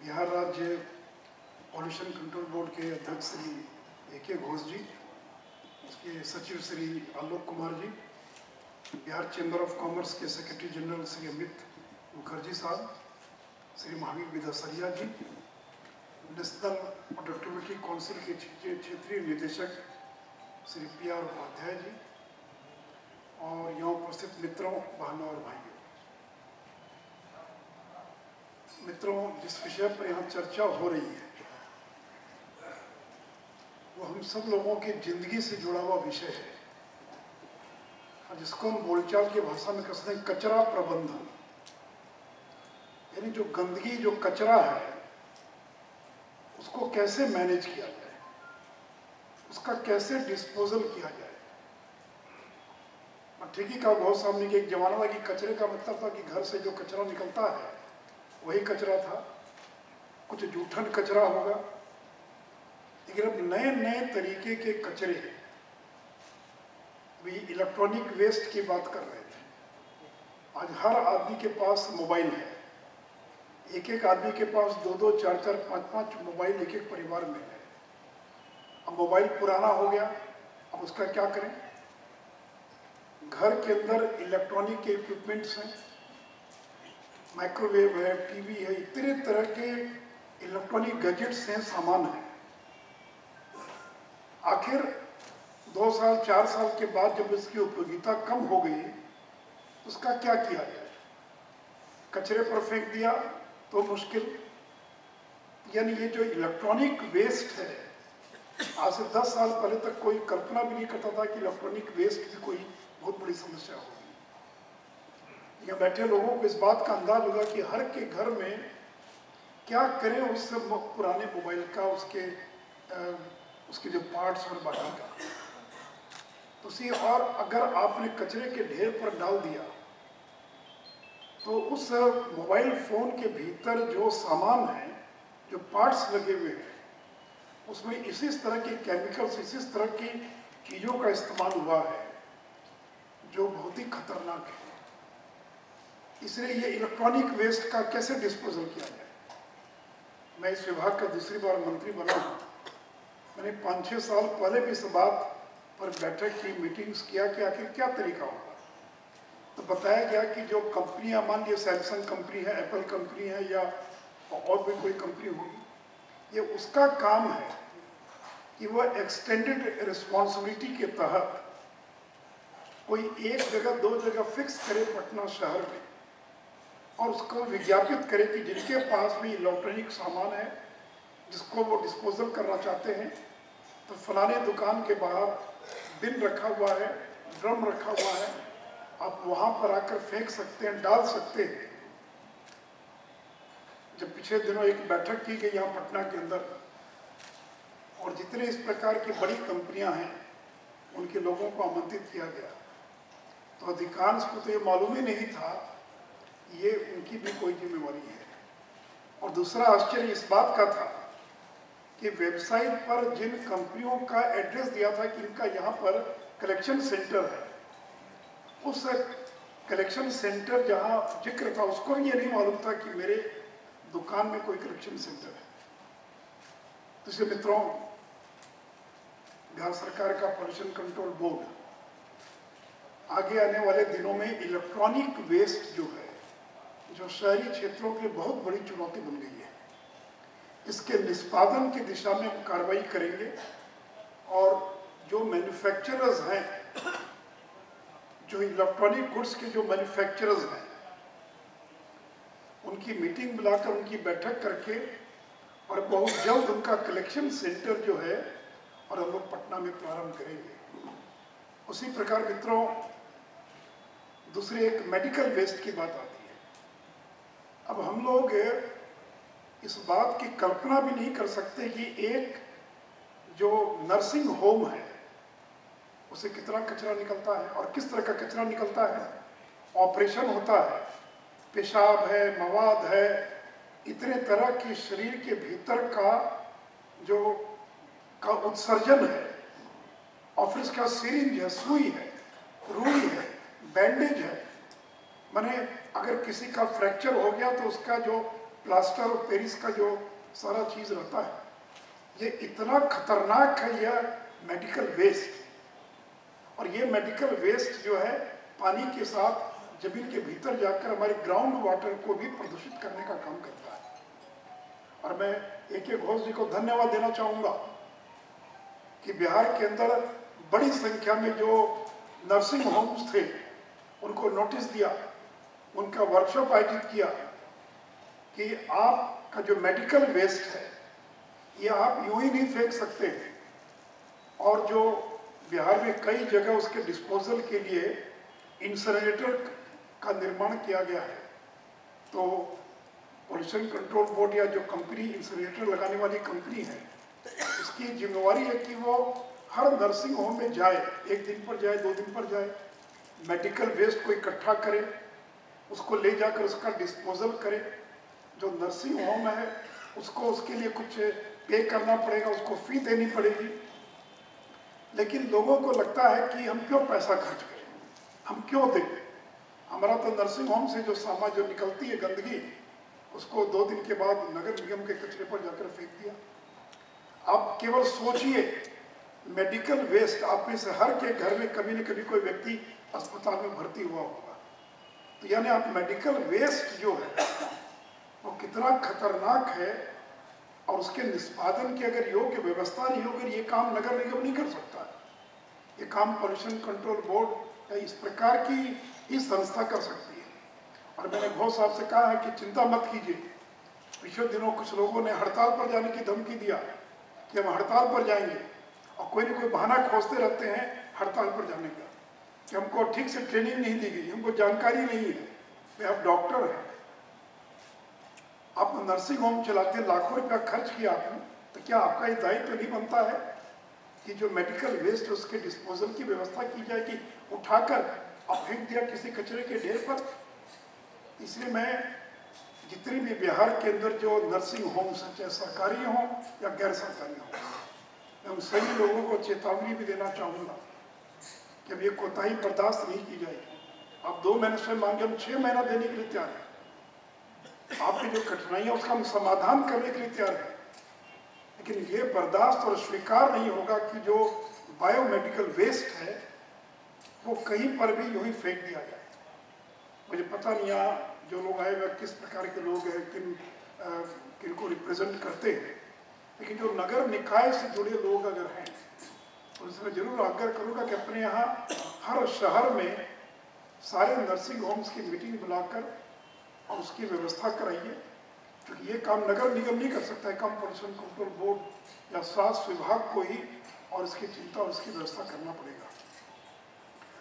बिहार राज्य pollution control board के अध्यक्ष श्री ए.के. घोष जी, उसके सचिव Shri Alok Kumar ji, Bihar chamber of commerce के सेक्रेटरी जनरल श्री अमित मुखर्जी साहब, श्री महावीर विदासरिया जी, नेशनल प्रोडक्टिविटी काउंसिल के क्षेत्रीय निदेशक श्री पी.आर. उपाध्याय जी और यहाँ उपस्थित मित्रों, बहनों और भाइयों। मित्रों, जिस विषय पर यहाँ चर्चा हो रही है वो हम सब लोगों की जिंदगी से जुड़ा हुआ विषय है और जिसको हम बोलचाल की भाषा में कहते हैं कचरा प्रबंधन। यानी जो गंदगी, जो कचरा है, उसको कैसे मैनेज किया जाए, उसका कैसे डिस्पोजल किया जाए। ठीक ही कहा बहुत सामने कि एक जमाना था कि कचरे का मतलब था कि घर से जो कचरा निकलता है वही कचरा था, कुछ जूठन कचरा होगा। लेकिन अब नए नए तरीके के कचरे, भी इलेक्ट्रॉनिक वेस्ट की बात कर रहे थे। आज हर आदमी के पास मोबाइल है, एक एक आदमी के पास दो दो चार चार पाँच पाँच मोबाइल एक एक परिवार में है। अब मोबाइल पुराना हो गया, अब उसका क्या करें। घर के अंदर इलेक्ट्रॉनिक के इक्विपमेंट्स हैं, माइक्रोवेव है, टीवी है, इतने तरह के इलेक्ट्रॉनिक गैजेट्स हैं, सामान है। आखिर 2 साल 4 साल के बाद जब इसकी उपयोगिता कम हो गई, उसका क्या किया जाए। कचरे पर फेंक दिया तो मुश्किल। यानी ये जो इलेक्ट्रॉनिक वेस्ट है, आज से 10 साल पहले तक कोई कल्पना भी नहीं करता था कि इलेक्ट्रॉनिक वेस्ट भी कोई बहुत बड़ी समस्या होगी। यहाँ बैठे लोगों को इस बात का अंदाज होगा कि हर के घर में क्या करें उस पुराने मोबाइल का, उसके जो पार्ट्स और बाकी का। तो उसी, और अगर आपने कचरे के ढेर पर डाल दिया तो उस मोबाइल फोन के भीतर जो सामान है, जो पार्ट्स लगे हुए हैं, उसमें इसी तरह के केमिकल्स, इसी तरह की चीज़ों का इस्तेमाल हुआ है जो बहुत ही खतरनाक है। इसलिए ये इलेक्ट्रॉनिक वेस्ट का कैसे डिस्पोजल किया जाए। मैं इस विभाग का दूसरी बार मंत्री बना हूँ। मैंने 5-6 साल पहले भी इस बात पर बैठक की, मीटिंग्स किया कि आखिर क्या तरीका होगा। तो बताया गया कि जो कंपनियां, मान लीजिए सैमसंग कंपनी है, एप्पल कंपनी है या और भी कोई कंपनी होगी, ये उसका काम है कि वह एक्सटेंडेड रिस्पॉन्सिबिलिटी के तहत कोई एक जगह 2 जगह फिक्स करे पटना शहर में और उसको विज्ञापित करे कि जिनके पास भी इलेक्ट्रॉनिक सामान है जिसको वो डिस्पोजल करना चाहते हैं, तो फलाने दुकान के बाहर बिन रखा हुआ है, ड्रम रखा हुआ है, आप वहाँ पर आकर फेंक सकते हैं, डाल सकते हैं। जब पिछले दिनों एक बैठक की गई यहाँ पटना के अंदर, और जितने इस प्रकार की बड़ी कंपनियां हैं उनके लोगों को आमंत्रित किया गया, तो अधिकांश को तो ये मालूम ही नहीं था ये उनकी भी कोई जिम्मेवारी है। और दूसरा आश्चर्य इस बात का था कि वेबसाइट पर जिन कंपनियों का एड्रेस दिया था कि इनका यहाँ पर कलेक्शन सेंटर है, उस कलेक्शन सेंटर जहाँ जिक्र था उसको भी ये नहीं मालूम था कि मेरे दुकान में कोई कलेक्शन सेंटर है। तो इसलिए मित्रों, बिहार सरकार का पॉल्यूशन कंट्रोल बोर्ड आगे आने वाले दिनों में इलेक्ट्रॉनिक वेस्ट जो है, जो शहरी क्षेत्रों के लिए बहुत बड़ी चुनौती बन गई है, इसके निष्पादन की दिशा में हम कार्रवाई करेंगे। और जो मैन्युफैक्चरर्स हैं, जो इलेक्ट्रॉनिक गुड्स के जो मैन्युफैक्चरर्स हैं, उनकी मीटिंग बुलाकर उनकी बैठक करके और बहुत जल्द उनका कलेक्शन सेंटर जो है और हम लोग पटना में प्रारंभ करेंगे। उसी प्रकार मित्रों, दूसरी एक मेडिकल वेस्ट की बात आती है। अब हम लोग इस बात की कल्पना भी नहीं कर सकते कि एक जो नर्सिंग होम है उसे कितना कचरा निकलता है और किस तरह का कचरा निकलता है। ऑपरेशन होता है, पेशाब है, मवाद है, इतने तरह की शरीर के भीतर का उत्सर्जन है। और फिर इसका सिरिंज है, सुई है, रुई है, बैंडेज है। माने अगर किसी का फ्रैक्चर हो गया तो उसका जो प्लास्टर और पेरिस का जो सारा चीज़ रहता है, ये इतना खतरनाक है यह मेडिकल वेस्ट। और ये मेडिकल वेस्ट जो है पानी के साथ जमीन के भीतर जाकर हमारे ग्राउंड वाटर को भी प्रदूषित करने का काम करता है। और मैं A.K. घोष जी को धन्यवाद देना चाहूँगा कि बिहार के अंदर बड़ी संख्या में जो नर्सिंग होम्स थे उनको नोटिस दिया, उनका वर्कशॉप आयोजित किया कि आपका जो मेडिकल वेस्ट है ये आप यूं ही नहीं फेंक सकते। और जो बिहार में कई जगह उसके डिस्पोजल के लिए इंसिनरेटर का निर्माण किया गया है। तो पोल्यूशन कंट्रोल बोर्ड या जो कंपनी इंसिनरेटर लगाने वाली कंपनी है, उसकी जिम्मेवारी है कि वो हर नर्सिंग होम में जाए, 1 दिन पर जाए, 2 दिन पर जाए, मेडिकल वेस्ट को इकट्ठा करे, उसको ले जाकर उसका डिस्पोजल करे। जो नर्सिंग होम है उसको उसके लिए कुछ पे करना पड़ेगा, उसको फी देनी पड़ेगी। लेकिन लोगों को लगता है कि हम क्यों पैसा खर्च करें, हम क्यों दें। हमारा तो नर्सिंग होम से जो सामान जो निकलती है गंदगी, उसको 2 दिन के बाद नगर निगम के कचरे पर जाकर फेंक दिया। आप केवल सोचिए, मेडिकल वेस्ट, आप में से हर के घर में कभी न कभी कोई व्यक्ति अस्पताल में भर्ती हुआ होगा। तो यानी आप मेडिकल वेस्ट जो है वो कितना खतरनाक है, और उसके निष्पादन की अगर योग्य व्यवस्था नहीं होगी, ये काम नगर निगम नहीं कर सकता है। ये काम पोल्यूशन कंट्रोल बोर्ड या इस प्रकार की ही संस्था कर सकती है। और मैंने घोष साहब से कहा है कि चिंता मत कीजिए। पिछले दिनों कुछ लोगों ने हड़ताल पर जाने की धमकी दिया कि हम हड़ताल पर जाएंगे, और कोई न कोई बहाना खोजते रहते हैं हड़ताल पर जाने का, कि हमको ठीक से ट्रेनिंग नहीं दी गई, हमको जानकारी नहीं है। भाई आप डॉक्टर हैं, आप नर्सिंग होम चलाते हैं, लाखों रुपया खर्च किया आपने, तो क्या आपका ये दायित्व नहीं बनता है कि जो मेडिकल वेस्ट उसके डिस्पोजल की व्यवस्था की जाए, कि उठाकर और फेंक दिया किसी कचरे के ढेर पर। इसलिए मैं जितनी भी बिहार के अंदर जो नर्सिंग होम्स हैं, चाहे सरकारी हों या गैर सरकारी हों, मैं उन सभी लोगों को चेतावनी भी देना चाहूँगा कि अब ये कोताही बर्दाश्त नहीं की जाएगी। आप 2 महीने से मांगे, हम 6 महीना देने के लिए तैयार हैं। आपकी जो कठिनाइयाँ उसका हम समाधान करने के लिए तैयार हैं। लेकिन ये बर्दाश्त और स्वीकार नहीं होगा कि जो बायोमेडिकल वेस्ट है वो कहीं पर भी यूं ही फेंक दिया जाए। मुझे पता नहीं यहाँ जो लोग आए हुए किस प्रकार के लोग हैं, किनको रिप्रेजेंट करते हैं, लेकिन जो नगर निकाय से जुड़े लोग अगर हैं उनसे मैं जरूर आग्रह करूँगा कि अपने यहाँ हर शहर में सारे नर्सिंग होम्स की मीटिंग बुलाकर और उसकी व्यवस्था कराइए। क्योंकि ये काम नगर निगम नहीं कर सकता है, काम पोल्यूशन कंट्रोल बोर्ड या स्वास्थ्य विभाग को ही और इसकी चिंता और इसकी व्यवस्था करना पड़ेगा।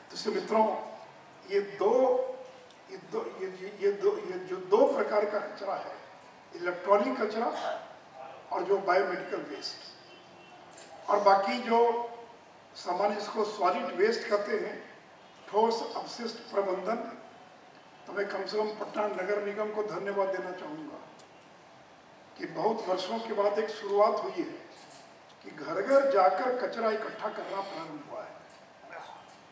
तो इसलिए मित्रों, ये जो 2 प्रकार का कचरा है, इलेक्ट्रॉनिक कचरा और जो बायोमेडिकल वेस्ट, और बाकी जो सामान्य जिसको सॉलिड वेस्ट कहते हैं, ठोस अपशिष्ट प्रबंधन, तो मैं कम से कम पटना नगर निगम को धन्यवाद देना चाहूँगा कि बहुत वर्षों के बाद एक शुरुआत हुई है कि घर घर जाकर कचरा इकट्ठा करना प्रारंभ हुआ है।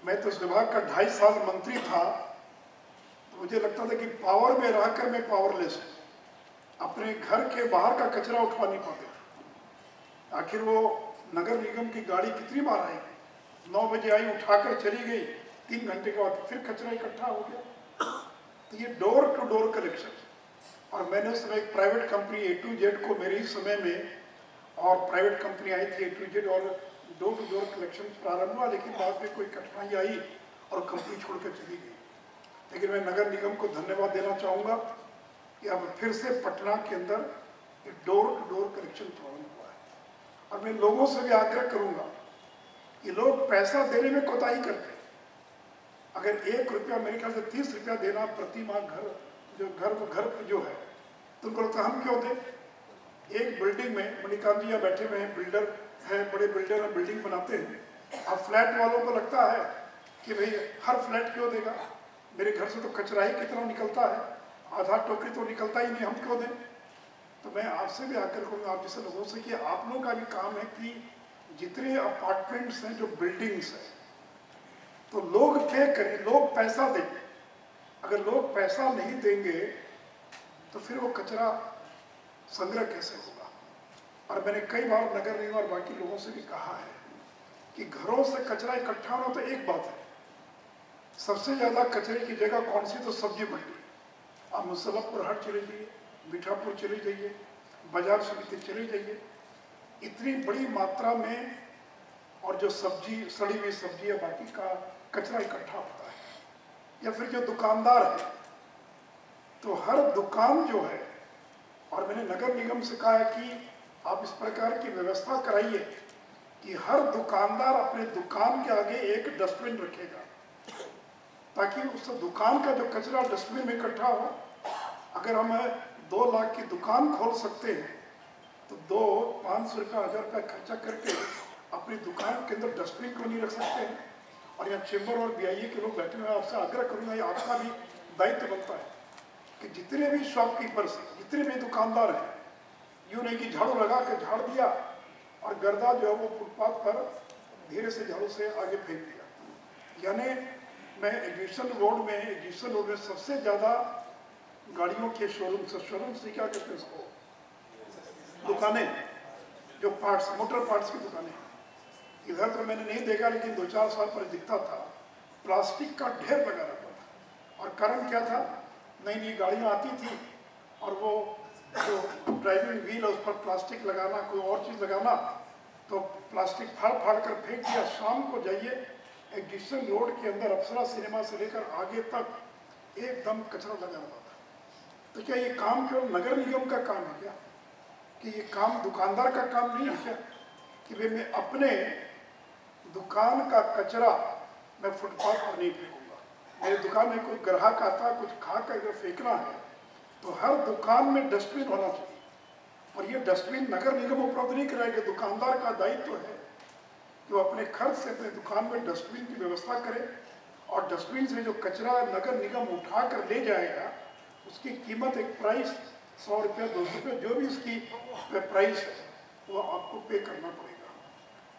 मैं तो इस विभाग का 2.5 साल मंत्री था, तो मुझे लगता था कि पावर में रहकर मैं पावरलेस हूँ, अपने घर के बाहर का कचरा उठवा नहीं पाते। आखिर वो नगर निगम की गाड़ी कितनी बार आएगी, 9 बजे आई, उठाकर चली गई, 3 घंटे के बाद फिर कचरा इकट्ठा हो गया। तो ये डोर टू डोर कलेक्शन, और मैंने उस समय एक private company A to Z को मेरे ही समय में, और प्राइवेट कंपनी आई थी A to Z, और डोर टू डोर कलेक्शन प्रारंभ हुआ। लेकिन बाद में कोई कठिनाई आई और कंपनी छोड़कर चली गई। लेकिन मैं नगर निगम को धन्यवाद देना चाहूँगा कि अब फिर से पटना के अंदर एक डोर टू डोर कलेक्शन प्रारंभ हुआ है। और मैं लोगों से भी आग्रह करूँगा कि लोग पैसा देने में कोताही करते हैं। अगर 1 रुपया, मेरे ख्याल से 30 रुपया देना प्रति माह घर जो है, तो उनको लगता है हम क्यों दें। एक बिल्डिंग में मणिकांत जी यहाँ बैठे हुए हैं, बिल्डर हैं, बड़े बिल्डर हैं, बिल्डिंग बनाते हैं। अब फ्लैट वालों को लगता है कि भाई हर फ्लैट क्यों देगा, मेरे घर से तो कचरा ही कितना निकलता है, आधा टोकरी तो निकलता ही नहीं, हम क्यों दें। तो मैं आपसे भी आकर करूँगा, आप जैसे लोगों से, कि आप लोगों का भी काम है कि जितने अपार्टमेंट्स हैं, जो बिल्डिंग्स हैं, तो लोग पे करें, लोग पैसा दें। अगर लोग पैसा नहीं देंगे तो फिर वो कचरा संग्रह कैसे होगा। और मैंने कई बार नगर निगम और बाकी लोगों से भी कहा है कि घरों से कचरा इकट्ठा होना तो एक बात है, सबसे ज़्यादा कचरे की जगह कौन सी, तो सब्जी मंडी। आप मुसल्लमपुर हाट चले जाइए, मीठापुर चले जाइए, बाजार समिति चले जाइए, इतनी बड़ी मात्रा में और जो सब्जी, सड़ी हुई सब्जी या बाकी का कचरा इकट्ठा होता है। या फिर जो दुकानदार है, तो हर दुकान जो है, और मैंने नगर निगम से कहा है कि आप इस प्रकार की व्यवस्था कराइए कि हर दुकानदार अपने दुकान के आगे एक डस्टबिन रखेगा, ताकि उस दुकान का जो कचरा डस्टबिन में इकट्ठा हो। अगर हम 2 लाख की दुकान खोल सकते हैं तो 500 रुपये 1000 रुपये खर्चा करके अपनी दुकान के अंदर डस्टबिन क्यों नहीं रख सकते हैं। और यहाँ चेंबर और BIA के लोग बैठे हुए हैं, आपसे आग्रह करूँगा, ये आपका भी दायित्व बनता है कि जितने भी शॉपकीपर्स, जितने भी दुकानदार हैं, यूँ नहीं कि झाड़ू लगा के झाड़ दिया और गर्दा जो है वो फुटपाथ पर धीरे से झाड़ू से आगे फेंक दिया। यानी मैं एग्जीबिशन रोड में सबसे ज़्यादा गाड़ियों के शोरूम से क्या कहते हैं उसको, दुकानें, जो पार्ट्स, मोटर पार्ट्स की दुकानें, इधर तो मैंने नहीं देखा, लेकिन 2-4 साल पहले दिखता था, प्लास्टिक का ढेर लगा रहता था। और कारण क्या था, नई नई गाड़ियाँ आती थी और वो जो ड्राइविंग व्हील है उस पर प्लास्टिक लगाना, कोई और चीज़ लगाना, तो प्लास्टिक फाड़ कर फेंक दिया। शाम को जाइए एग्जीबिशन रोड के अंदर अप्सरा सिनेमा से लेकर आगे तक एकदम कचरा लगा हुआ था। तो क्या ये काम केवल नगर निगम का काम है क्या, कि ये काम दुकानदार का काम नहीं है क्या, कि भाई मैं अपने दुकान का कचरा मैं फुटपाथ पर नहीं फेंकूंगा। मेरी दुकान में कोई ग्राहक आता है, कुछ खा कर अगर फेंकना है तो हर दुकान में डस्टबिन होना चाहिए। और ये डस्टबिन नगर निगम उपलब्ध नहीं कराएगा, दुकानदार का दायित्व है कि वो अपने खर्च से अपने दुकान में डस्टबिन की व्यवस्था करे। और डस्टबिन से जो कचरा नगर निगम उठा कर ले जाएगा उसकी कीमत, एक प्राइस 100 रुपये 200 रुपये, जो भी उसकी प्राइस है वो आपको पे करना पड़ेगा।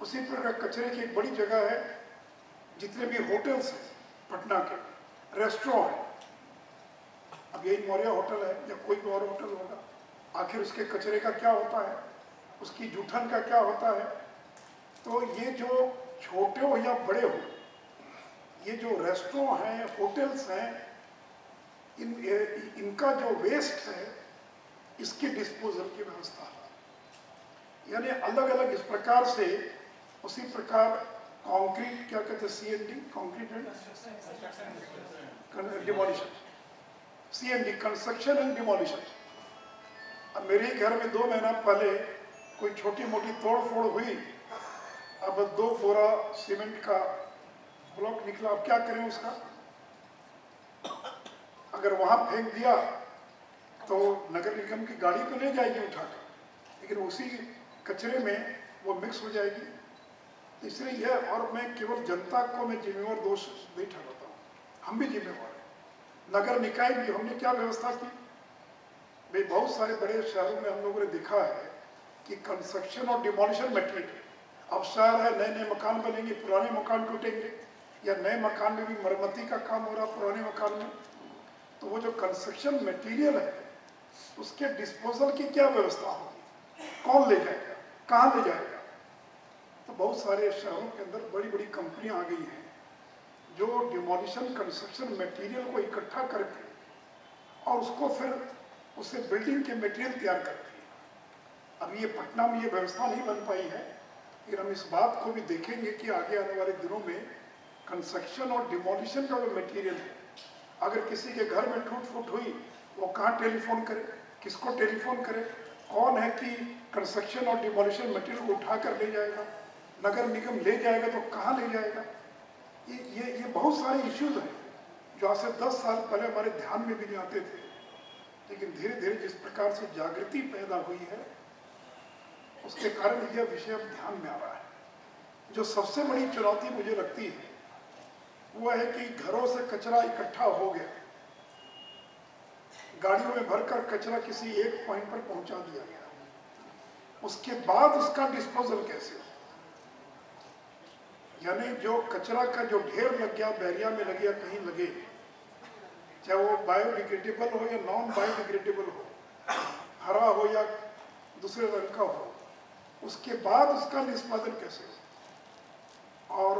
उसी प्रकार कचरे की एक बड़ी जगह है, जितने भी होटल्स हैं पटना के, रेस्टोरेंट है, अब यही मौर्या होटल है या कोई भी और होटल होगा, आखिर उसके कचरे का क्या होता है, उसकी जूठन का क्या होता है। तो ये जो छोटे हो या बड़े हो, ये जो रेस्टोरेंट हैं, होटल्स हैं, इनका जो वेस्ट है इसकी डिस्पोजल की व्यवस्था है। यानी अलग अलग इस प्रकार से, उसी प्रकार कंक्रीट, क्या कहते हैं, CND, concrete and demolition, CND, construction and demolition. अब मेरे घर में 2 महीना पहले कोई छोटी मोटी तोड़ फोड़ हुई, अब 2 बोरा सीमेंट का ब्लॉक निकला, अब क्या करें उसका, अगर वहाँ फेंक दिया तो नगर निगम की गाड़ी तो ले जाएगी उठाकर, लेकिन उसी कचरे में वो मिक्स हो जाएगी। इसलिए यह, और मैं केवल जनता को मैं जिम्मेवार दोष नहीं ठहराता हूँ, हम भी जिम्मेवार हैं, नगर निकाय भी। हमने क्या व्यवस्था की भाई, बहुत सारे बड़े शहरों में हम लोगों ने देखा है कि कंस्ट्रक्शन और डिमोलिशन मटेरियल, अब शहर है, नए नए मकान बनेंगे, पुराने मकान टूटेंगे, या नए मकान में भी मरम्मती का काम हो रहा पुराने मकान में, तो वो जो कंस्ट्रक्शन मटेरियल है उसके डिस्पोजल की क्या व्यवस्था होगी, कौन ले जाएगा, कहाँ ले जाएगा। तो बहुत सारे शहरों के अंदर बड़ी बड़ी कंपनियां आ गई हैं जो डिमोलिशन कंस्ट्रक्शन मटेरियल को इकट्ठा करके और उसको फिर उससे बिल्डिंग के मटेरियल तैयार करती है। अब ये पटना में ये व्यवस्था नहीं बन पाई है, लेकिन हम इस बात को भी देखेंगे कि आगे आने वाले दिनों में कंस्ट्रक्शन और डिमोलिशन का जो मटेरियल है, अगर किसी के घर में टूट फूट हुई, वो कहाँ टेलीफोन करे, किसको टेलीफोन करे, कौन है कि कंस्ट्रक्शन और डिमोलिशन मटेरियल को उठा कर ले जाएगा, नगर निगम ले जाएगा तो कहाँ ले जाएगा। ये बहुत सारे इश्यूज हैं जो आज से 10 साल पहले हमारे ध्यान में भी नहीं आते थे, लेकिन धीरे धीरे जिस प्रकार से जागृति पैदा हुई है उसके कारण यह विषय अब ध्यान में आ रहा है। जो सबसे बड़ी चुनौती मुझे लगती है वो है कि घरों से कचरा इकट्ठा हो गया, गाड़ियों में भरकर कचरा किसी एक पॉइंट पर पहुंचा दिया गया, उसके बाद उसका डिस्पोजल कैसे हो। यानी जो कचरा का जो ढेर लग गया, बैरिया में लगे या कहीं लगे, चाहे वो बायोडिग्रेडेबल हो या नॉन बायोडिग्रेडेबल हो, हरा हो या दूसरे रंग का हो, उसके बाद उसका निष्पादन कैसे हो। और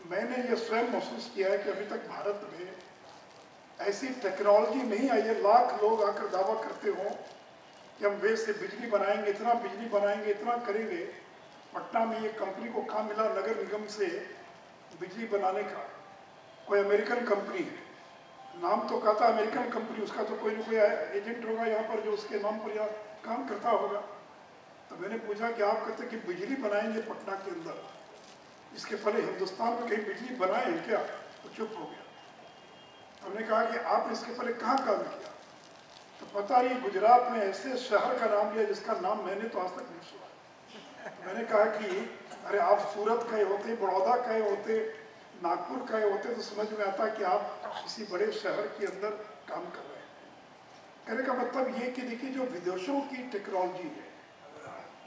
मैंने ये स्वयं महसूस किया है कि अभी तक भारत में ऐसी टेक्नोलॉजी नहीं आई है। लाख लोग आकर दावा करते हो कि हम वेस्ट से बिजली बनाएंगे, इतना बिजली बनाएंगे, इतना करेंगे। पटना में ये कंपनी को काम मिला नगर निगम से बिजली बनाने का, कोई अमेरिकन कंपनी है, नाम तो कहता अमेरिकन कंपनी, उसका तो कोई ना कोई एजेंट होगा यहाँ पर जो उसके नाम पर यहाँ काम करता होगा। तो मैंने पूछा कि आप कहते कि बिजली बनाएंगे पटना के अंदर, इसके पहले हिंदुस्तान में कहीं बिजली बनाए हैं क्या? तो चुप हो गया। हमने कहा कि आप इसके पहले कहाँ काम किया? तो पता नहीं, गुजरात में ऐसे शहर का नाम लिया जिसका नाम मैंने तो आज तक नहीं सुना। तो मैंने कहा कि अरे आप सूरत गए होते, बड़ौदा गए होते, नागपुर गए होते तो समझ में आता कि आप किसी बड़े शहर के अंदर काम कर रहे हैं। कहने का मतलब ये कि देखिए, जो विदेशों की टेक्नोलॉजी है,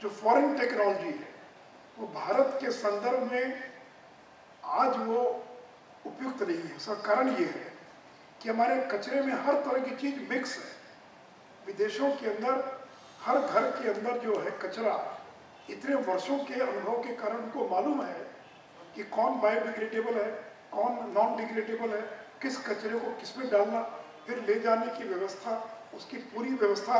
जो फॉरेन टेक्नोलॉजी है, वो भारत के संदर्भ में आज वो उपयुक्त नहीं है। उसका कारण ये है कि हमारे कचरे में हर तरह की चीज मिक्स है। विदेशों के अंदर हर घर के अंदर जो है कचरा, इतने वर्षों के अनुभव के कारण उनको मालूम है कि कौन बायोडिग्रेडेबल है, कौन नॉन डिग्रेडेबल है, किस कचरे को किस में डालना, फिर ले जाने की व्यवस्था, उसकी पूरी व्यवस्था।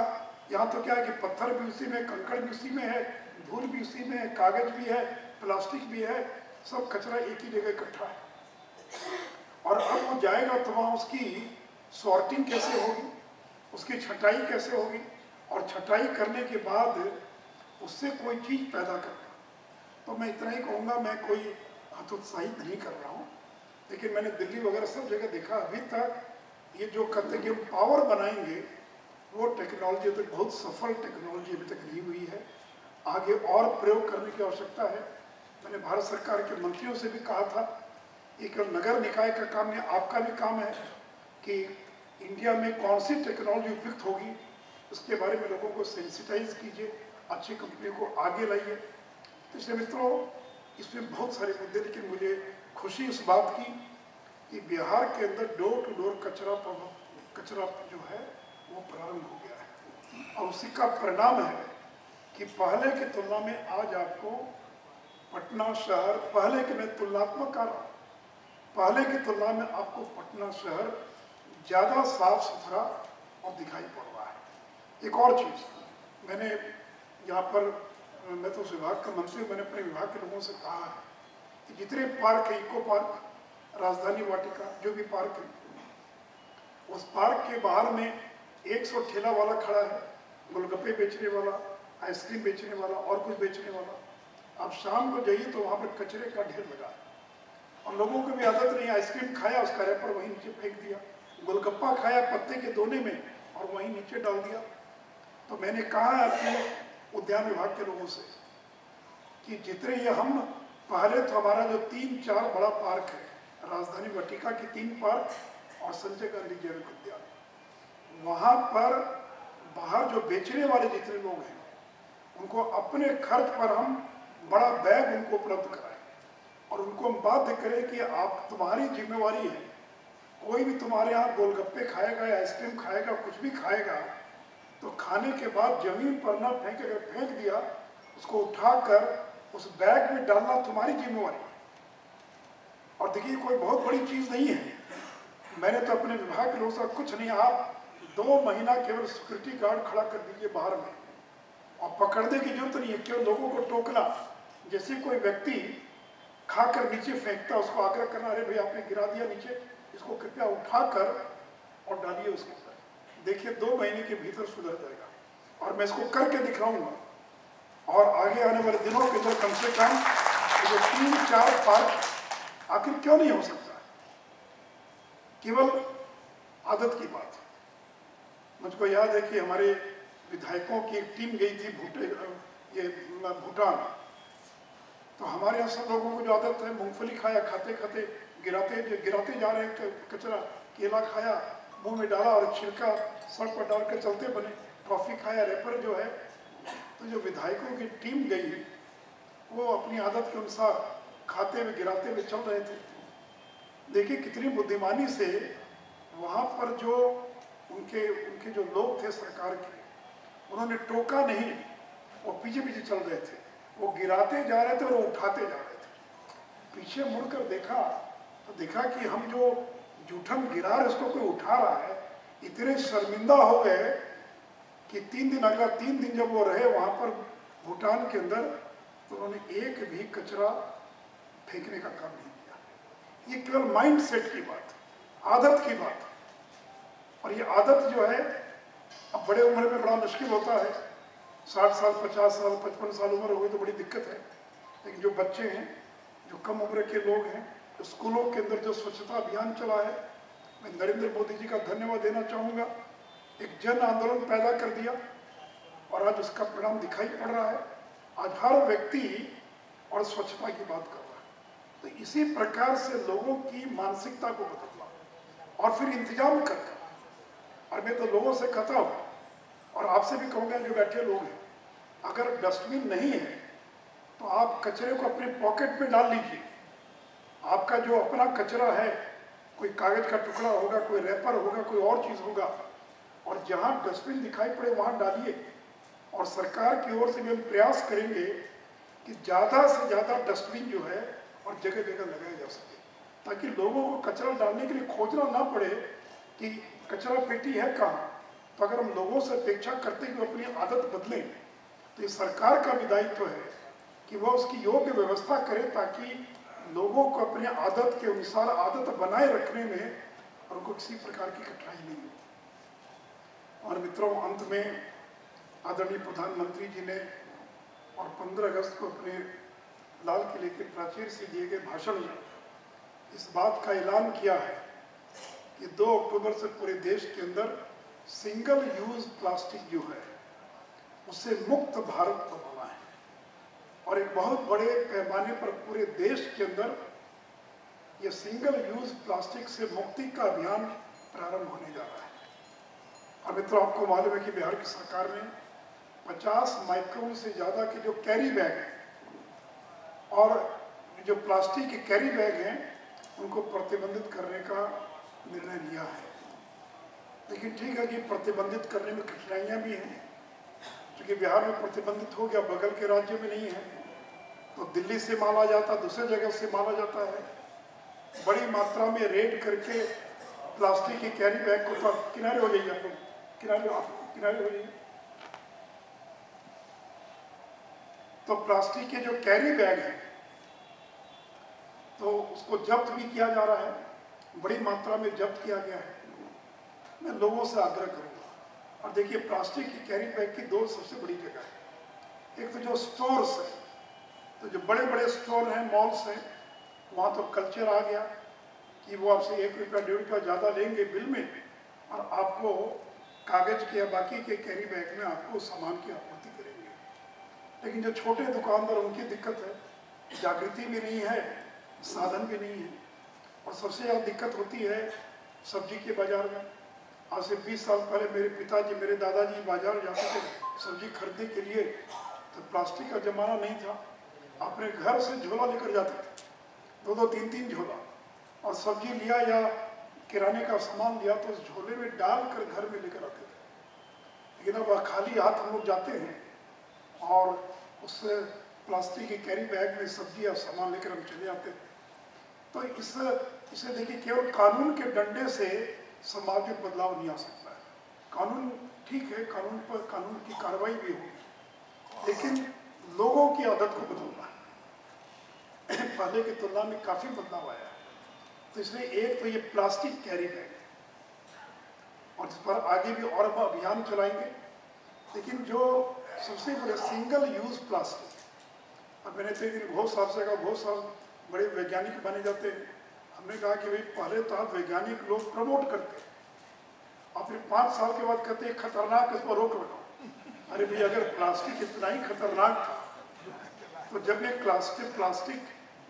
यहाँ तो क्या है कि पत्थर भी उसी में, कंकड़ भी उसी में है, धूल भी उसी में है, कागज भी है, प्लास्टिक भी है, सब कचरा एक ही जगह इकट्ठा है। और अब वो जाएगा तो वहाँ उसकी सॉर्टिंग कैसे होगी, उसकी छटाई कैसे होगी, और छटाई करने के बाद उससे कोई चीज़ पैदा करना। तो मैं इतना ही कहूँगा, मैं कोई हतोत्साहित नहीं कर रहा हूँ, लेकिन मैंने दिल्ली वगैरह सब जगह देखा, अभी तक ये जो कहते हैं कि हम पावर बनाएंगे, वो टेक्नोलॉजी तो बहुत सफल टेक्नोलॉजी अभी तक नहीं हुई है। आगे और प्रयोग करने की आवश्यकता है। मैंने भारत सरकार के मंत्रियों से भी कहा था, एक नगर निकाय का काम नहीं, आपका भी काम है कि इंडिया में कौन सी टेक्नोलॉजी उपयुक्त होगी, उसके बारे में लोगों को सेंसिटाइज कीजिए, अच्छी कंपनियों को आगे लाइए। तो इसलिए मित्रों, इसमें बहुत सारे मुद्दे, लेकिन मुझे खुशी इस बात की कि बिहार के अंदर डोर टू डोर कचरा जो है वो प्रारंभ हो गया है। और उसी का परिणाम है कि पहले की तुलना में आज आपको पटना शहर, पहले के मैं तुलनात्मक कर रहा हूँ, पहले की तुलना में आपको पटना शहर ज़्यादा साफ सुथरा और दिखाई पड़ रहा है। एक और चीज़, मैंने यहाँ पर, मैं तो उस विभाग का मंत्री हूँ, मैंने अपने विभाग के लोगों से कहा है कि जितने पार्क है, इको पार्क, राजधानी वाटिका, जो भी पार्क है, उस पार्क के बाहर में 100 ठेला वाला खड़ा है, गोलगप्पे बेचने वाला, आइसक्रीम बेचने वाला और कुछ बेचने वाला। आप शाम को जाइए तो वहाँ पर कचरे का ढेर लगा है, और लोगों को भी आदत नहीं, आइसक्रीम खाया, उसका रैपर वहीं नीचे फेंक दिया, गोलगप्पा खाया पत्ते के दोने में और वहीं नीचे डाल दिया। तो मैंने कहा अपने उद्यान विभाग के लोगों से कि जितने ये हम पहले तो हमारा जो 3-4 बड़ा पार्क है, राजधानी वाटिका की 3 पार्क और संजय गांधी जैविक उद्यान, वहाँ पर बाहर जो बेचने वाले जितने लोग हैं उनको अपने खर्च पर हम बड़ा बैग उनको उपलब्ध कराएं और उनको हम बाध्य करें कि आप, तुम्हारी जिम्मेवारी है, कोई भी तुम्हारे यहाँ गोलगप्पे खाएगा या आइसक्रीम खाएगा, कुछ भी खाएगा, तो खाने के बाद जमीन पर ना फेंक, अगर फेंक दिया उसको उठाकर उस बैग में डालना तुम्हारी जिम्मेवारी है। और देखिए, कोई बहुत बड़ी चीज़ नहीं है। मैंने तो अपने विभाग के लोगों से, कुछ नहीं, आप 2 महीना केवल सिक्योरिटी गार्ड खड़ा कर दीजिए बाहर में, और पकड़ने की जरूरत नहीं है, केवल लोगों को टोकना। जैसे कोई व्यक्ति खाकर नीचे फेंकता, उसको आग्रह करना, अरे भाई आपने गिरा दिया नीचे, इसको कृपया उठाकर और डालिए उसके ऊपर। देखिए 2 महीने के भीतर सुधर जाएगा, और मैं इसको करके दिखाऊंगा। और आगे आने वाले दिनों के अंदर कम से कम जो 3-4 पार्क, आखिर क्यों नहीं हो सकता? केवल आदत की बात। मुझको याद है कि हमारे विधायकों की एक टीम गई थी भूटान। तो हमारे यहाँ सब लोगों को जो आदत है, मूंगफली खाया, खाते खाते गिराते जा रहे हैं कचरा, केला खाया, मुंह में डाला और छिलका सड़क पर डाल कर चलते बने, टॉफी खाया, रैपर जो है। तो जो विधायकों की टीम गई, वो अपनी आदत के अनुसार खाते हुए गिराते हुए चल रहे थे। देखिए कितनी बुद्धिमानी से वहाँ पर जो उनके जो लोग थे सरकार के, उन्होंने टोका नहीं, वो पीछे पीछे चल रहे थे, वो गिराते जा रहे थे और वो उठाते जा रहे थे। पीछे मुड़कर देखा तो देखा कि हम जो जूठन गिरा रहे उसको कोई उठा रहा है। इतने शर्मिंदा हो गए कि 3 दिन, अगला 3 दिन जब वो रहे वहाँ पर भूटान के अंदर, तो उन्होंने एक भी कचरा फेंकने का काम नहीं किया। ये केवल माइंड सेट की बात, आदत की बात। और ये आदत जो है अब बड़े उम्र में बड़ा मुश्किल होता है, 60 साल, 50 साल, 55 साल उम्र हो गई तो बड़ी दिक्कत है। लेकिन जो बच्चे हैं, जो कम उम्र के लोग हैं, स्कूलों के अंदर जो स्वच्छता अभियान चला है, मैं नरेंद्र मोदी जी का धन्यवाद देना चाहूँगा। एक जन आंदोलन पैदा कर दिया और आज उसका परिणाम दिखाई पड़ रहा है। आज हर व्यक्ति और स्वच्छता की बात कर रहा है। तो इसी प्रकार से लोगों की मानसिकता को बदलना और फिर इंतजाम करना। और मैं तो लोगों से कहता हूँ और आपसे भी कहूँगा, जो बैठे लोग हैं, अगर डस्टबिन नहीं है तो आप कचरे को अपने पॉकेट में डाल लीजिए। आपका जो अपना कचरा है, कोई कागज का टुकड़ा होगा, कोई रैपर होगा, कोई और चीज़ होगा, और जहाँ डस्टबिन दिखाई पड़े वहाँ डालिए। और सरकार की ओर से भी हम प्रयास करेंगे कि ज़्यादा से ज़्यादा डस्टबिन जो है और जगह जगह लगाया जा सके, ताकि लोगों को कचरा डालने के लिए खोजना ना पड़े कि कचरा पेटी है कहाँ। तो अगर हम लोगों से अपेक्षा करते हैं कि अपनी आदत बदलें, तो ये सरकार का भी दायित्व है कि वह उसकी योग्य व्यवस्था करे, ताकि लोगों को अपने आदत के अनुसार आदत बनाए रखने में और उनको किसी प्रकार की कठिनाई नहीं हो। और मित्रों, अंत में आदरणीय प्रधानमंत्री जी ने और 15 अगस्त को अपने लाल किले के प्राचीर से दिए गए भाषण में इस बात का ऐलान किया है कि 2 अक्टूबर से पूरे देश के अंदर सिंगल यूज प्लास्टिक जो है उससे मुक्त भारत बनाना है। और एक बहुत बड़े पैमाने पर पूरे देश के अंदर ये सिंगल यूज प्लास्टिक से मुक्ति का अभियान प्रारंभ होने जा रहा है। और मित्रों, आपको मालूम है कि बिहार की सरकार ने 50 माइक्रोन से ज़्यादा के जो कैरी बैग हैं और जो प्लास्टिक के कैरी बैग हैं उनको प्रतिबंधित करने का निर्णय लिया है। लेकिन ठीक है कि प्रतिबंधित करने में कठिनाइयाँ भी हैं, क्योंकि बिहार में प्रतिबंधित हो गया, बगल के राज्य में नहीं है, तो दिल्ली से माल आ जाता, दूसरे जगह से माल आ जाता है। बड़ी मात्रा में रेड करके प्लास्टिक के कैरी बैग को, तो किनारे हो जाइए आप लोग, किनारे हो जाइए। तो प्लास्टिक के जो कैरी बैग हैं तो उसको जब्त भी किया जा रहा है, बड़ी मात्रा में जब्त किया गया है। मैं लोगों से आग्रह करूँगा, और देखिए प्लास्टिक की कैरी बैग की 2 सबसे बड़ी जगह है। एक तो जो स्टोर्स है, तो जो बड़े बड़े स्टोर हैं, मॉल्स हैं, वहाँ तो कल्चर आ गया कि वो आपसे 1 रुपया 1.5 रुपया ज़्यादा लेंगे बिल में और आपको कागज़ के या बाकी के कैरी बैग में आपको सामान की आपूर्ति करेंगे। लेकिन जो छोटे दुकानदार, उनकी दिक्कत है, जागृति भी नहीं है, साधन भी नहीं है। और सबसे ज़्यादा दिक्कत होती है सब्जी के बाज़ार में। आज से 20 साल पहले मेरे पिताजी, मेरे दादाजी बाज़ार जाते थे सब्जी खरीदने के लिए, तो प्लास्टिक का ज़माना नहीं था। अपने घर से झोला लेकर जाते थे, 2-2, 3-3 झोला, और सब्जी लिया या किराने का सामान लिया तो उस झोले में डाल कर घर में लेकर आते थे। लेकिन अब खाली हाथ हम लोग जाते हैं और उस प्लास्टिक के कैरी बैग में सब्जी या सामान लेकर हम चले आते थे। तो इसे देखिए, केवल कानून के डंडे से समाज में बदलाव नहीं आ सकता है। कानून ठीक है, कानून की कार्रवाई भी होगी, लेकिन लोगों की आदत को बदलना है। पहले की तुलना में काफ़ी बदलाव आया है। तो इसलिए एक तो ये प्लास्टिक कैरी बैग, और इस पर आगे भी और अभियान चलाएंगे। लेकिन जो सबसे बड़े सिंगल यूज प्लास्टिक, अब मैंने तो बहुत साल से कहा, बहुत साल बड़े वैज्ञानिक बने जाते हैं। हमने कहा कि भाई पहले तो आप वैज्ञानिक लोग प्रमोट करते हैं और फिर 5 साल के बाद कहते हैं खतरनाक, इस पर रोक लगाओ। अरे भाई, अगर प्लास्टिक इतना ही खतरनाक था तो जब ये प्लास्टिक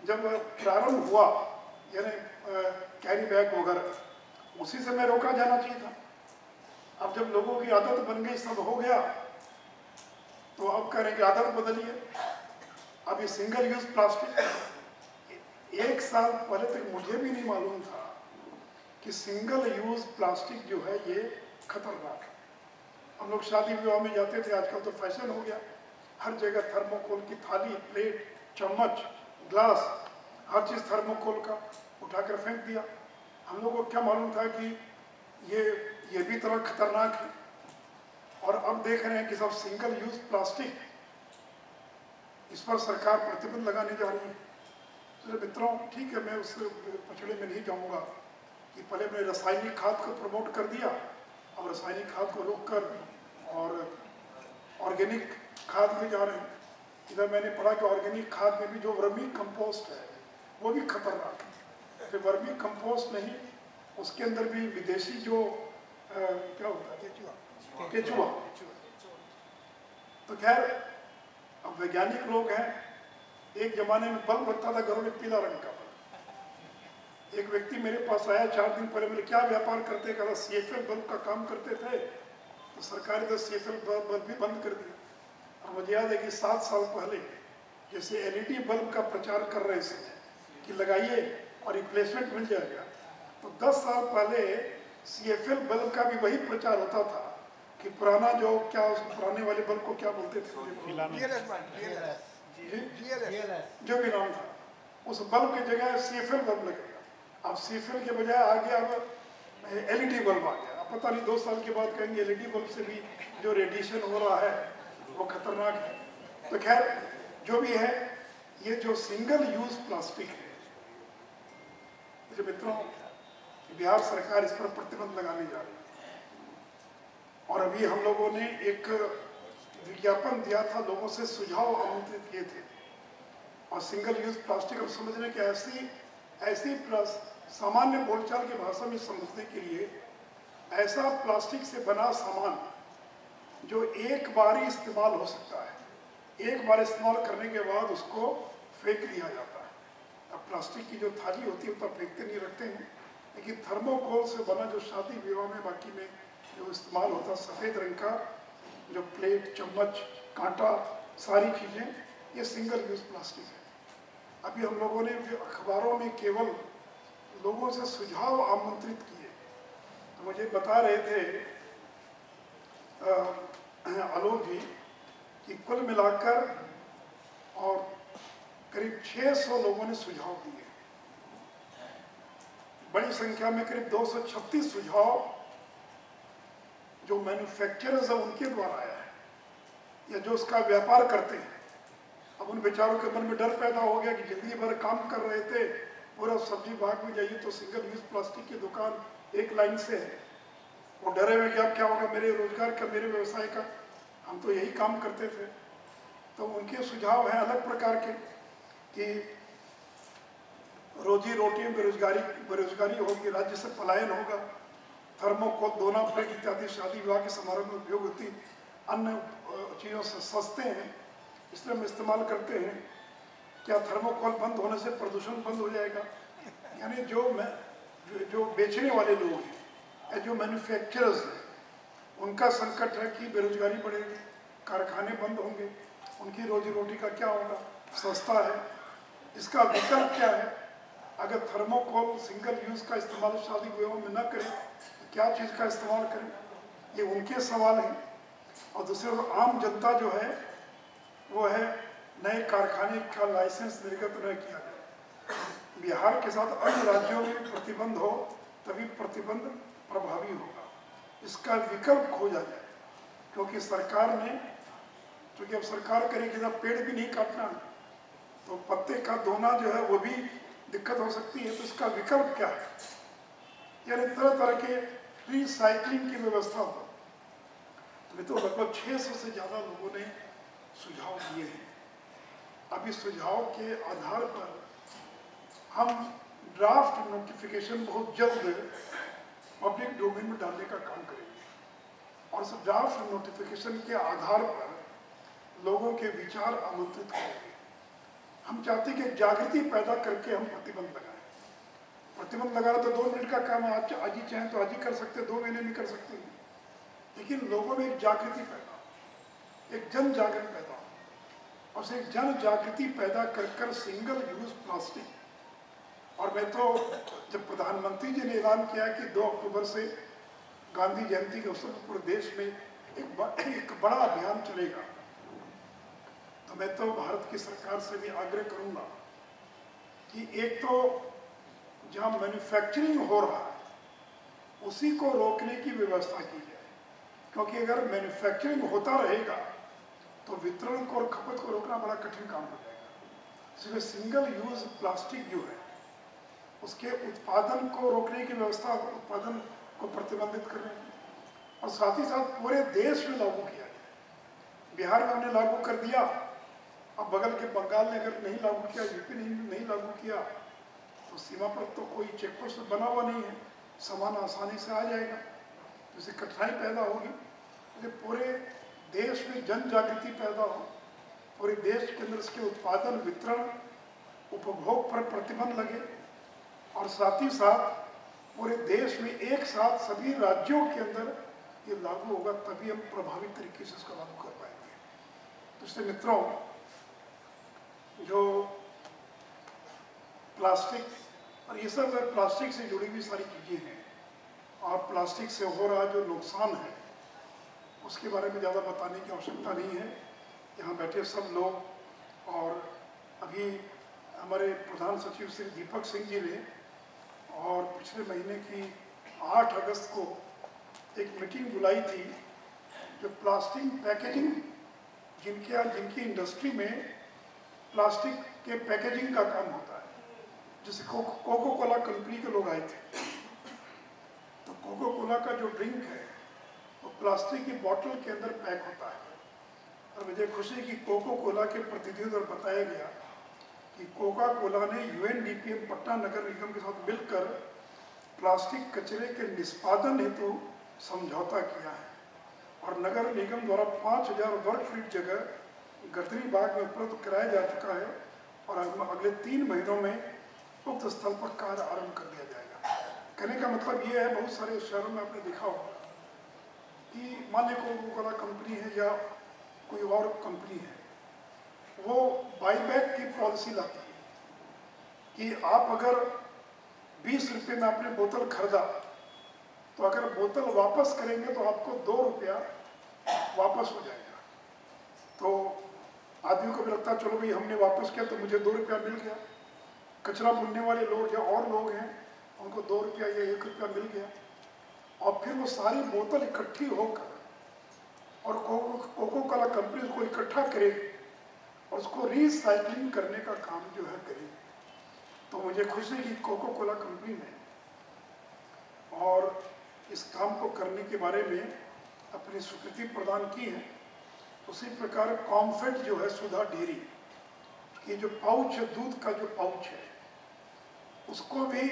जब प्रारंभ हुआ, यानी कैरी बैग वगैरह, उसी से मैं रोका जाना चाहिए था। अब जब लोगों की आदत बन गई, सब हो गया, तो अब कह रहे हैं कि आदत बदलिए। अब ये सिंगल यूज प्लास्टिक, 1 साल पहले तक मुझे भी नहीं मालूम था कि सिंगल यूज प्लास्टिक जो है ये खतरनाक है। हम लोग शादी विवाह में जाते थे, आजकल तो फैशन हो गया, हर जगह थर्मोकोल की थाली, प्लेट, चम्मच, ग्लास, हर चीज़ थर्मोकोल का उठाकर फेंक दिया। हम लोगों को क्या मालूम था कि ये भी तरह खतरनाक है। और अब देख रहे हैं कि सब सिंगल यूज प्लास्टिक, इस पर सरकार प्रतिबंध लगाने जा रही है। तो मित्रों, ठीक है, मैं उस पचड़े में नहीं जाऊंगा कि पहले मैंने रासायनिक खाद को प्रमोट कर दिया, अब रासायनिक खाद को रोककर और ऑर्गेनिक खाद में जा रहे हैं। इधर मैंने पढ़ा कि ऑर्गेनिक खाद में भी जो वर्मी कंपोस्ट है वो भी खतरनाक है। फिर वर्मी कंपोस्ट नहीं, उसके अंदर भी विदेशी जो क्या होता है, केचुआ। तो खैर, अब वैज्ञानिक लोग हैं। एक जमाने में बल्ब लगता था घरों में, पीला रंग का बल्ब। एक व्यक्ति मेरे पास आया 4 दिन पहले, मेरे क्या व्यापार करते, कहा CFL बल्ब का काम करते थे, तो सरकार ने CFL बल्ब भी बंद कर दिया। और मुझे याद है कि 7 साल पहले जैसे LED बल्ब का प्रचार कर रहे थे कि लगाइए और रिप्लेसमेंट मिल जाएगा, तो 10 साल पहले CFL बल्ब का भी वही प्रचार होता था कि पुराना जो क्या, उस पुराने वाले बल्ब को क्या बोलते थे, जो भी नाम था, उस बल्ब की जगह CFL बल्ब लगेगा। अब CFL के बजाय आ गया अब LED बल्ब आ गया। अब पता नहीं 2 साल के बाद कहेंगे LED बल्ब से भी जो रेडिएशन हो रहा है वो खतरनाक है। तो खैर, जो भी है, ये जो सिंगल यूज प्लास्टिक है, जो मित्रों, बिहार सरकार इस पर प्रतिबंध लगाने जा रही है। और अभी हम लोगों ने एक विज्ञापन दिया था, लोगों से सुझाव आमंत्रित किए थे। और सिंगल यूज प्लास्टिक को समझने के ऐसी प्लस सामान्य बोलचाल की भाषा में समझने के लिए, ऐसा प्लास्टिक से बना सामान जो एक बार ही इस्तेमाल हो सकता है, एक बार इस्तेमाल करने के बाद उसको फेंक दिया जाता है। अब प्लास्टिक की जो थाली होती है तो फेंकते नहीं, रखते हैं, लेकिन थर्मोकोल से बना जो शादी विवाह में बाकी में जो इस्तेमाल होता है, सफ़ेद रंग का जो प्लेट, चम्मच, कांटा, सारी चीज़ें, ये सिंगल यूज प्लास्टिक है। अभी हम लोगों ने अखबारों में केवल लोगों से सुझाव आमंत्रित किए। तो मुझे बता रहे थे आलोक जी कि कुल मिलाकर और करीब 600 लोगों ने सुझाव दिए। बड़ी संख्या में करीब 236 सुझाव जो मैन्युफैक्चरर्स है उनके द्वारा आया है, या जो उसका व्यापार करते हैं। अब उन बेचारों के मन में डर पैदा हो गया कि जिंदगी भर काम कर रहे थे, पूरा सब्जी बाग में जाइए तो सिंगल यूज प्लास्टिक की दुकान एक लाइन से है, वो डरे हुए कि अब क्या होगा मेरे रोजगार का, मेरे व्यवसाय का, हम तो यही काम करते थे। तो उनके सुझाव हैं अलग प्रकार के कि रोजी रोटी में बेरोजगारी होगी, राज्य से पलायन होगा, थर्मोकोल, दोना, प्लेट इत्यादि शादी विवाह के समारोह में उपयोग होती अन्य चीज़ों से सस्ते हैं, इसलिए हम इस्तेमाल करते हैं। क्या थर्मोकोल बंद होने से प्रदूषण बंद हो जाएगा? यानी जो बेचने वाले लोग हैं या जो मैन्युफैक्चरर्स हैं, उनका संकट है कि बेरोजगारी बढ़ेगी, कारखाने बंद होंगे, उनकी रोजी रोटी का क्या होगा? सस्ता है, इसका विकल्प क्या है? अगर थर्मोकोल सिंगल यूज़ का इस्तेमाल शादी विवाह में न करें तो क्या चीज़ का इस्तेमाल करें? ये उनके सवाल हैं। और दूसरे आम जनता जो है वो है नए कारखाने का लाइसेंस निर्गत न किया जाए। बिहार के साथ अन्य राज्यों में प्रतिबंध हो तभी प्रतिबंध प्रभावी होगा, इसका विकल्प खोजा जाए। क्योंकि सरकार ने, क्योंकि अब सरकार करेगी जब पेड़ भी नहीं काटना तो पत्ते का धोना जो है वो भी दिक्कत हो सकती है, तो इसका विकल्प क्या है? यानी तरह तरह के रिसाइकलिंग की व्यवस्था हो। तो लगभग 600 से ज़्यादा लोगों ने सुझाव दिए हैं। अब इस सुझाव के आधार पर हम ड्राफ्ट नोटिफिकेशन बहुत जल्द पब्लिक डोमेन में डालने का काम करेंगे और इस ड्राफ्ट नोटिफिकेशन के आधार पर लोगों के विचार आमंत्रित करेंगे। हम चाहते हैं कि जागृति पैदा करके हम प्रतिबंध लगाएं। प्रतिबंध लगाना तो 2 मिनट का काम है, आप आज ही चाहें तो आज ही कर सकते हैं, 2 महीने में कर सकते हैं, लेकिन लोगों में एक जागृति पैदा, एक जन जागरण पैदा और से एक जन जागृति पैदा कर सिंगल यूज प्लास्टिक। और मैं तो जब प्रधानमंत्री जी ने ऐलान किया कि 2 अक्टूबर से गांधी जयंती के अवसर पर पूरे देश में एक बड़ा अभियान चलेगा। तो मैं तो भारत की सरकार से भी आग्रह करूंगा कि एक तो जहां मैन्युफैक्चरिंग हो रहा है उसी को रोकने की व्यवस्था की जाए, क्योंकि अगर मैन्युफैक्चरिंग होता रहेगा तो वितरण को और खपत को रोकना बड़ा कठिन काम हो जाएगा। इसलिए सिंगल यूज प्लास्टिक जो है उसके उत्पादन को रोकने की व्यवस्था, उत्पादन को प्रतिबंधित करने की, और साथ ही साथ पूरे देश में लागू किया जाए। बिहार में हमने लागू कर दिया, अब बगल के बंगाल ने अगर नहीं लागू किया, यूपी ने नहीं लागू किया, तो सीमा पर तो कोई चेक पोस्ट बना हुआ नहीं है, सामान आसानी से आ जाएगा, जिससे कठिनाई पैदा होगी। इसलिए पूरे देश में जन जागृति पैदा हो, पूरे देश के अंदर इसके उत्पादन, वितरण, उपभोग पर प्रतिबंध लगे, और साथ ही साथ पूरे देश में एक साथ सभी राज्यों के अंदर ये लागू होगा, तभी हम प्रभावी तरीके से इसको लागू कर पाएंगे। तो इसलिए मित्रों, जो प्लास्टिक और ये सब प्लास्टिक से जुड़ी हुई सारी चीज़ें हैं, और प्लास्टिक से हो रहा जो नुकसान है उसके बारे में ज़्यादा बताने की आवश्यकता नहीं है। यहाँ बैठे सब लोग, और अभी हमारे प्रधान सचिव श्री दीपक सिंह जी ने और पिछले महीने की 8 अगस्त को एक मीटिंग बुलाई थी, जो प्लास्टिक पैकेजिंग, जिनकी इंडस्ट्री में प्लास्टिक के पैकेजिंग का काम होता है, जैसे कोको कोला कंपनी के लोग आए थे। तो कोको कोला का जो ड्रिंक है वो प्लास्टिक की बोतल के अंदर पैक होता है, और मुझे खुशी कि कोको कोला के प्रतिनिधि द्वारा बताया गया कि कोका कोला ने UNDPM पटना नगर निगम के साथ मिलकर प्लास्टिक कचरे के निष्पादन हेतु समझौता किया है, और नगर निगम द्वारा 5000 वर्ग फीट जगह गठरी बाग में उपलब्ध कराया जा चुका है, और अगले 3 महीनों में उक्त स्थल पर कार्य आरंभ कर दिया जाएगा। कहने का मतलब ये है, बहुत सारे शहरों में आपने देखा होगा कि मान लीजिए कोको कोला कंपनी है या कोई और कंपनी है, वो बाईबैक की पॉलिसी लाती है कि आप अगर 20 रुपये में आपने बोतल खरीदा, तो अगर बोतल वापस करेंगे तो आपको 2 रुपया वापस हो जाएगा। तो आदमी को भी लगता है चलो भाई हमने वापस किया तो मुझे 2 रुपया मिल गया। कचरा भूनने वाले लोग या और लोग हैं, उनको 2 रुपया या 1 रुपया मिल गया, और फिर वो सारी बोतल इकट्ठी होकर और कोको कोला कंपनी उसको इकट्ठा करेगी और उसको रिसाइकलिंग करने का काम जो है करेगी। तो मुझे खुशी है कि कोको कोला कंपनी ने और इस काम को करने के बारे में अपनी स्वीकृति प्रदान की है। उसी प्रकार कॉम्फेट जो है सुधा डेयरी की जो पाउच है, दूध का जो पाउच है, उसको भी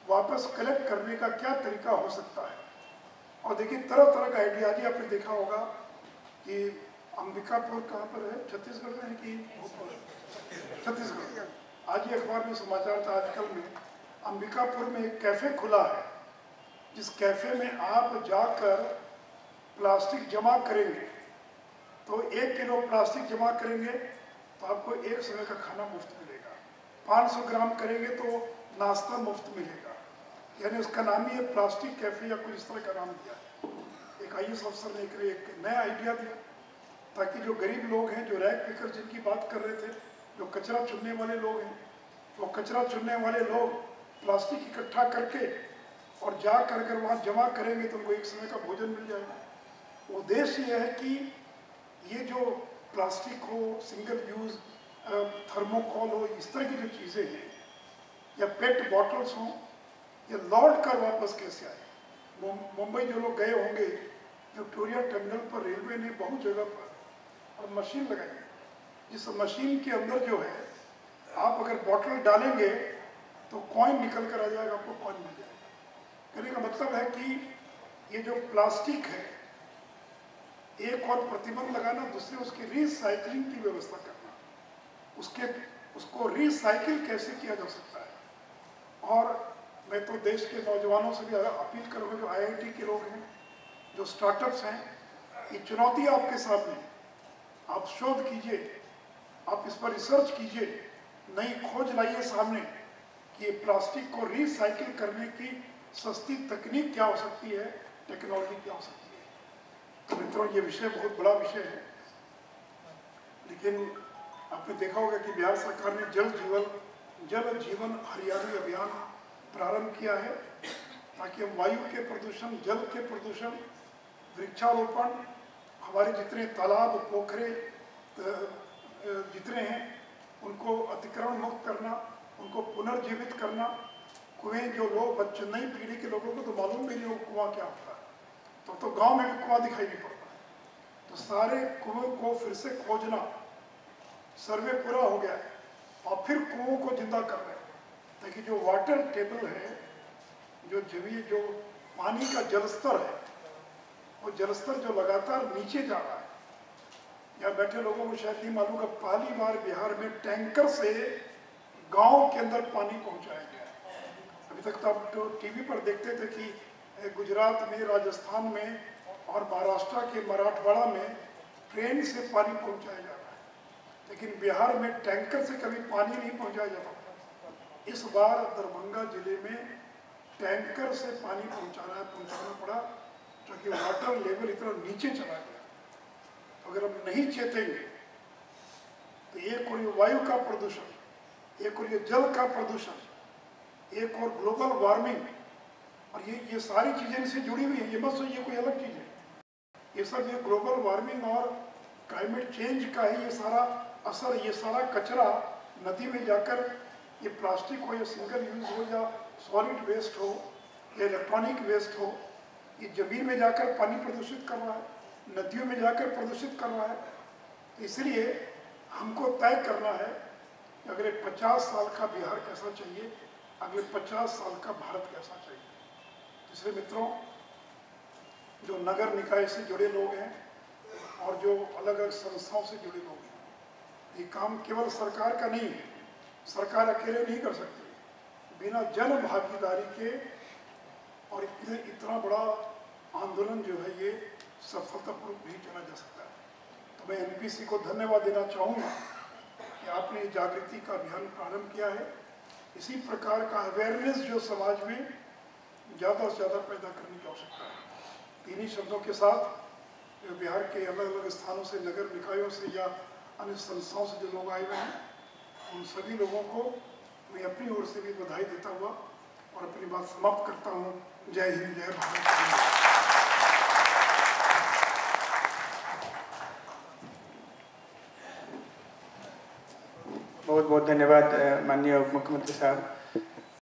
वापस कलेक्ट करने का क्या तरीका हो सकता है। और देखिए तरह तरह का आइडिया, आज आपने देखा होगा कि अंबिकापुर कहाँ पर है, छत्तीसगढ़ में है कि छत्तीसगढ़, आज ही अखबार में समाचार था आजकल में, अंबिकापुर में एक कैफ़े खुला है, जिस कैफ़े में आप जाकर प्लास्टिक जमा करेंगे तो 1 किलो प्लास्टिक जमा करेंगे तो आपको 1 समय का खाना मुफ्त मिलेगा, 500 ग्राम करेंगे तो नाश्ता मुफ्त मिलेगा। यानी उसका नाम ही है प्लास्टिक कैफ़े या कुछ इस तरह का नाम दिया। एक IAS अफसर ने एक नया आइडिया दिया, ताकि जो गरीब लोग हैं, जो रैग पिकर जिनकी बात कर रहे थे, जो कचरा चुनने वाले लोग हैं, वो कचरा चुनने वाले लोग प्लास्टिक इकट्ठा करके और जाकर अगर वहाँ जमा करेंगे तो उनको 1 समय का भोजन मिल जाएगा। उद्देश्य यह है कि ये जो प्लास्टिक हो, सिंगल यूज़ थर्मोकॉल हो, इस तरह की जो चीज़ें हैं, या पेट बॉटल्स हों, ये लौट कर वापस कैसे आए। मुंबई जो लोग गए होंगे, विक्टोरिया टर्मिनल पर रेलवे ने बहुत जगह पर और मशीन लगाई है, जिस मशीन के अंदर जो है आप अगर बॉटल डालेंगे तो कॉइन निकल कर आ जाएगा, आपको कॉइन मिल जाएगा। कहने का मतलब है कि ये जो प्लास्टिक है, एक और प्रतिबंध लगाना, दूसरे उसकी रिसाइकलिंग की व्यवस्था करना, उसको रिसाइकिल कैसे किया जा सकता है। और मैं तो देश के नौजवानों से भी अपील करूँगा, जो IIT के लोग हैं, जो स्टार्टअप्स हैं, ये चुनौती आपके सामने, आप शोध कीजिए, आप इस पर रिसर्च कीजिए, नई खोज लाइए सामने कि ये प्लास्टिक को रिसाइकिल करने की सस्ती तकनीक क्या हो सकती है, टेक्नोलॉजी क्या हो सकती है। तो मित्रों, ये विषय बहुत बड़ा विषय है, लेकिन आपने देखा होगा कि बिहार सरकार ने जल जीवन हरियाली अभियान प्रारंभ किया है, ताकि हम वायु के प्रदूषण, जल के प्रदूषण, वृक्षारोपण, हमारे जितने तालाब, पोखरे जितने हैं उनको अतिक्रमण मुक्त करना, उनको पुनर्जीवित करना। कुएं जो लोग बच्चे, नई पीढ़ी के लोगों को तो मालूम भी नहीं हो कुआं क्या होता है, तो गांव में भी कुआं दिखाई नहीं पड़ता है। तो सारे कुएं को फिर से खोजना, सर्वे पूरा हो गया है और फिर कुओं को जिंदा कर रहे हैं, ताकि जो वाटर टेबल है, जो पानी का जलस्तर है, वो जलस्तर जो लगातार नीचे जा रहा है। यहाँ बैठे लोगों को शायद नहीं मालूम कि पहली बार बिहार में टैंकर से गांव के अंदर पानी पहुंचाया गया है। अभी तक तो आप तो टीवी पर देखते थे कि गुजरात में, राजस्थान में और महाराष्ट्र के मराठवाड़ा में ट्रेन से पानी पहुंचाया जा रहा है, लेकिन बिहार में टैंकर से कभी पानी नहीं पहुंचाया जाता। इस बार दरभंगा जिले में टैंकर से पानी पहुंचाना पड़ा, क्योंकि वाटर लेवल इतना नीचे चला गया। अगर हम नहीं चेतेंगे तो एक और वायु का प्रदूषण, एक और जल का प्रदूषण, एक और ग्लोबल वार्मिंग, और ये सारी चीजें इनसे जुड़ी हुई है। ये मत सोचिए कोई अलग चीज है, ये सब ये ग्लोबल वार्मिंग और क्लाइमेट चेंज का ही ये सारा असर। ये सारा कचरा नदी में जाकर, ये प्लास्टिक हो या सिंगल यूज हो या सॉलिड वेस्ट हो या इलेक्ट्रॉनिक वेस्ट हो, ये जमीन में जाकर पानी प्रदूषित कर रहा है, नदियों में जाकर प्रदूषित कर रहा है। इसलिए हमको तय करना है कि अगले 50 साल का बिहार कैसा चाहिए, अगले 50 साल का भारत कैसा चाहिए। इसलिए मित्रों, जो नगर निकाय से जुड़े लोग हैं और जो अलग अलग संस्थाओं से जुड़े लोग हैं, ये काम केवल सरकार का नहीं है, सरकार अकेले नहीं कर सकती। बिना जन भागीदारी के और इतना बड़ा आंदोलन जो है ये सफलतापूर्वक नहीं चला जा सकता है। तो मैं एनपीसी को धन्यवाद देना चाहूँगा कि आपने जागृति का अभियान प्रारंभ किया है। इसी प्रकार का अवेयरनेस जो समाज में ज़्यादा से ज़्यादा पैदा करने की आवश्यकता है। इन्हीं शब्दों के साथ बिहार के अलग अलग स्थानों से, नगर निकायों से या अन्य संस्थाओं से जो लोग आए हुए हैं, उन सभी लोगों को मैं अपनी ओर से भी बधाई देता हुआ और अपनी बात समाप्त करता हूँ। जय हिंद, जय भारत। बहुत बहुत धन्यवाद माननीय उप मुख्यमंत्री साहब।